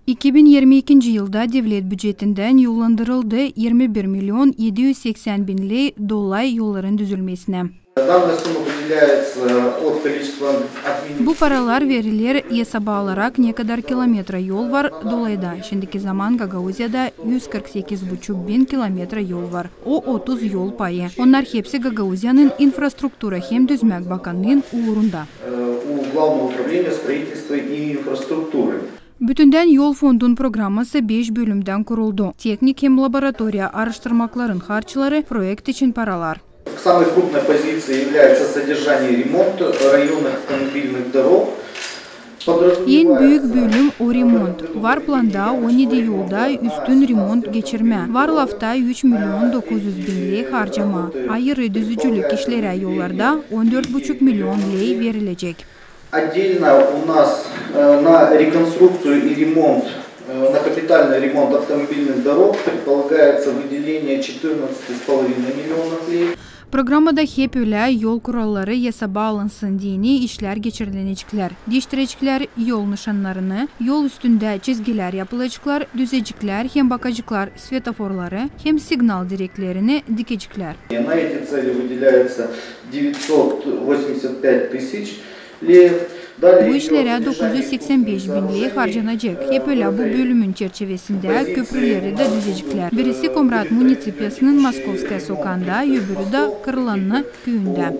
2022 yılda devlet bücretinden yollandırıldı 21 milyon 780 bin lei dolay yolların düzülmesine. Bu paralar verilir hesaba alarak ne kadar kilometre yol var dolayda. Şimdiki zaman Gagauzya'da 148,5 bin kilometre yol var. O 30 yol payı. Onlar hepsi Gagauzya'nın infrastruktura hem düzmek bakanlığın uğrunda. Bütünden Yol Fondun programması 5 bölümden kuruldu. Teknik hem laboratoriya araştırmakların harçları, proyekt için paralar. Самой крупной позицией является содержание и ремонт районных автомобильных дорог. En büyük bölüm o remont. Var planda 17 yolda üstün remont geçirme. Var lafta 3 milyon 900 bin lei harcama. Ayrı düzücülük işlere yollarda 14,5 milyon lei verilecek. Отдельно у нас на реконструкцию и ремонт, на капитальный ремонт автомобильных дорог предполагается выделение 14,5 миллионов лей. Programda hep öyle yol kuralları hesaba alınsın dini işler geçirilecekler. Değiştirecekler yol nişanlarını, yol üstünde çizgiler yapılacaklar, düzecekler, hem bakacaklar svetoforları, hem signal direklerini dikecekler. На эти цели выделяется 985 тысяч леев. Bu işlere 985 bin lei harcanacak. Hep öyle bu bölümün çerçevesinde köprüleri de düzecekler. Birisi Komrat Munisipiyasının Moskovskaya sokağında, öbürü de Kırılanlı köyünde.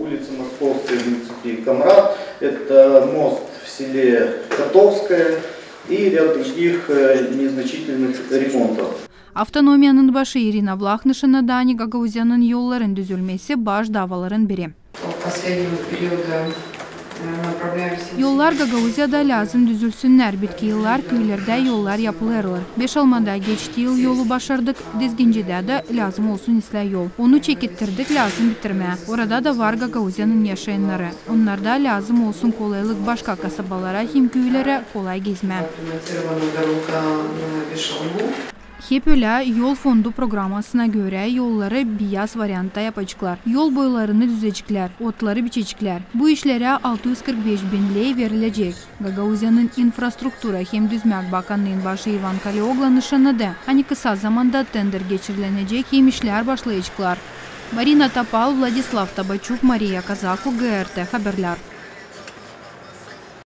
Avtonomiyanın başı Irina Vlakhnishina da Gagauzya'nın yolların düzülmesi baş davaların biri. Yollar Gagauzya'da lazım düzülsünler. Bitki yıllar köylerde yollar yapılırlar. 5 Almada geçti yıl yolu başardık. Dizgince'de de lazım olsun isle yol. Onu çekittirdik lazım bitirme. Orada da var Gagauzya'nın yaşayanları. Onlarda lazım olsun kolaylık başka kasabalara hem köylere kolay gezme. Hep öyle Yol Fondu programmasına göre yolları beyaz variantta yapacaklar. Yol boylarını düzecekler, otları biçecekler. Bu işlere 645 bin lei verilecek. Gagauzya'nın infrastruktura hem düzmek bakanlığın başı Ivan Kaliogla nişanladı. Hani kısa zamanda tender geçirilecek hem işler başlayacaklar. Marina Tapal, Vladislav Tabachuk, Mariya Kazaku, GRT Haberler.